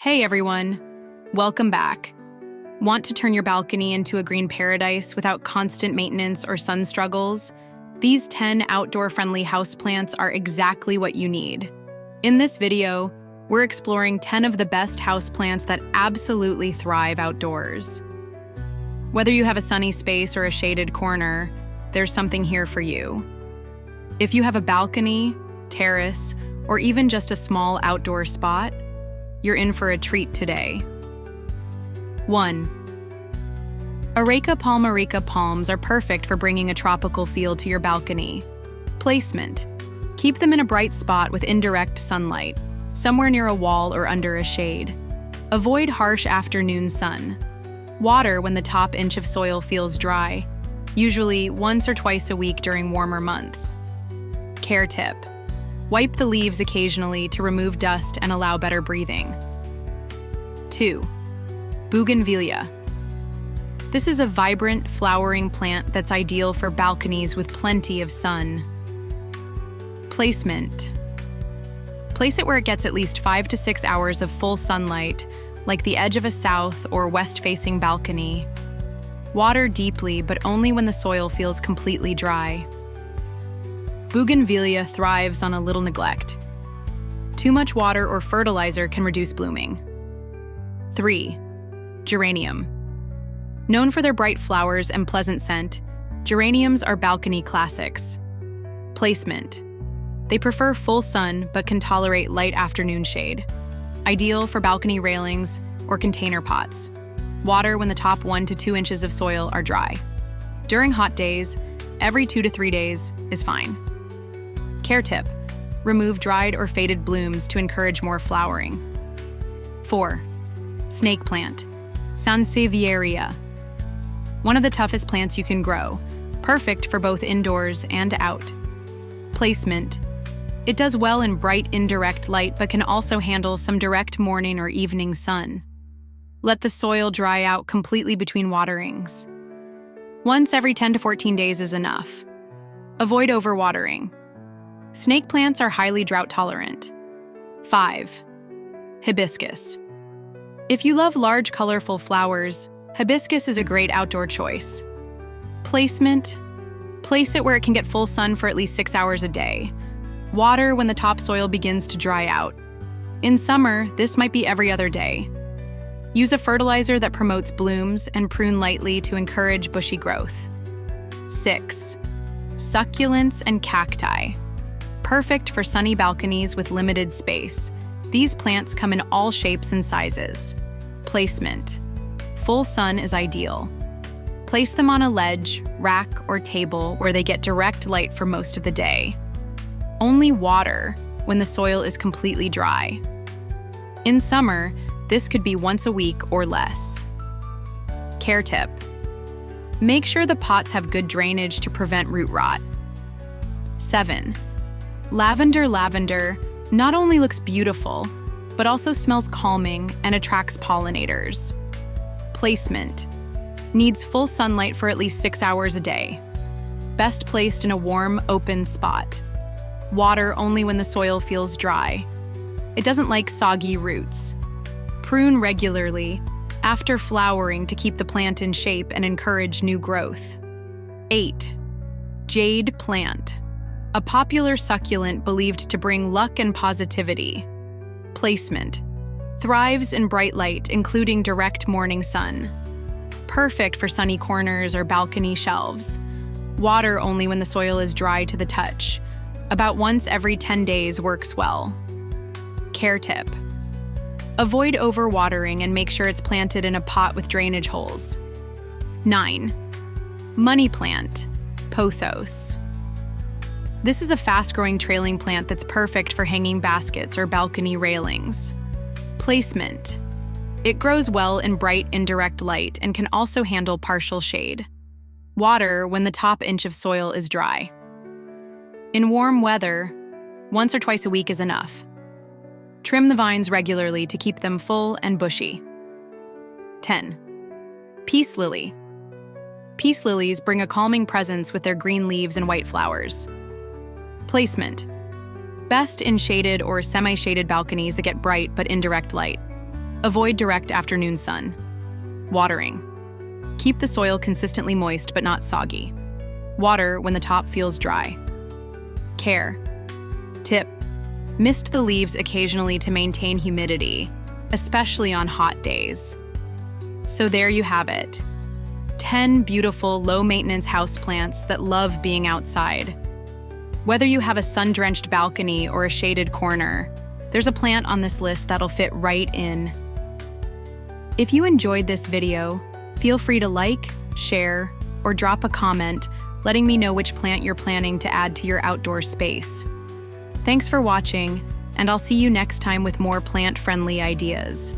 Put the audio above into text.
Hey everyone, welcome back. Want to turn your balcony into a green paradise without constant maintenance or sun struggles? These 10 outdoor-friendly houseplants are exactly what you need. In this video, we're exploring 10 of the best houseplants that absolutely thrive outdoors. Whether you have a sunny space or a shaded corner, there's something here for you. If you have a balcony, terrace, or even just a small outdoor spot, you're in for a treat today. 1. Areca Palm. Areca palms are perfect for bringing a tropical feel to your balcony. Placement. Keep them in a bright spot with indirect sunlight, somewhere near a wall or under a shade. Avoid harsh afternoon sun. Water when the top inch of soil feels dry, usually once or twice a week during warmer months. Care tip. Wipe the leaves occasionally to remove dust and allow better breathing. 2. Bougainvillea. This is a vibrant, flowering plant that's ideal for balconies with plenty of sun. Placement. Place it where it gets at least 5 to 6 hours of full sunlight, like the edge of a south or west-facing balcony. Water deeply, but only when the soil feels completely dry. Bougainvillea thrives on a little neglect. Too much water or fertilizer can reduce blooming. 3. Geranium. Known for their bright flowers and pleasant scent, geraniums are balcony classics. Placement. They prefer full sun but can tolerate light afternoon shade. Ideal for balcony railings or container pots. Water when the top 1 to 2 inches of soil are dry. During hot days, every 2 to 3 days is fine. Care tip. Remove dried or faded blooms to encourage more flowering. 4. Snake plant. Sansevieria. One of the toughest plants you can grow, perfect for both indoors and out. Placement. It does well in bright indirect light but can also handle some direct morning or evening sun. Let the soil dry out completely between waterings. Once every 10 to 14 days is enough. Avoid overwatering. Snake plants are highly drought tolerant. 5. Hibiscus. If you love large, colorful flowers, hibiscus is a great outdoor choice. Placement. Place it where it can get full sun for at least 6 hours a day. Water when the topsoil begins to dry out. In summer, this might be every other day. Use a fertilizer that promotes blooms and prune lightly to encourage bushy growth. 6. Succulents and cacti. Perfect for sunny balconies with limited space. These plants come in all shapes and sizes. Placement. Full sun is ideal. Place them on a ledge, rack, or table where they get direct light for most of the day. Only water when the soil is completely dry. In summer, this could be once a week or less. Care tip. Make sure the pots have good drainage to prevent root rot. 7. Lavender. Lavender not only looks beautiful, but also smells calming and attracts pollinators. Placement. Needs full sunlight for at least 6 hours a day. Best placed in a warm, open spot. Water only when the soil feels dry. It doesn't like soggy roots. Prune regularly after flowering to keep the plant in shape and encourage new growth. 8. Jade plant. A popular succulent believed to bring luck and positivity. Placement. Thrives in bright light, including direct morning sun. Perfect for sunny corners or balcony shelves. Water only when the soil is dry to the touch. About once every 10 days works well. Care tip. Avoid overwatering and make sure it's planted in a pot with drainage holes. 9. Money plant. Pothos. This is a fast-growing trailing plant that's perfect for hanging baskets or balcony railings. Placement. It grows well in bright, indirect light and can also handle partial shade. Water when the top inch of soil is dry. In warm weather, once or twice a week is enough. Trim the vines regularly to keep them full and bushy. 10. Peace lily. Peace lilies bring a calming presence with their green leaves and white flowers. Placement. Best in shaded or semi-shaded balconies that get bright but indirect light. Avoid direct afternoon sun. Watering. Keep the soil consistently moist but not soggy. Water when the top feels dry. Care. Tip: mist the leaves occasionally to maintain humidity, especially on hot days. So there you have it. 10 beautiful, low-maintenance houseplants that love being outside. Whether you have a sun-drenched balcony or a shaded corner, there's a plant on this list that'll fit right in. If you enjoyed this video, feel free to like, share, or drop a comment letting me know which plant you're planning to add to your outdoor space. Thanks for watching, and I'll see you next time with more plant-friendly ideas.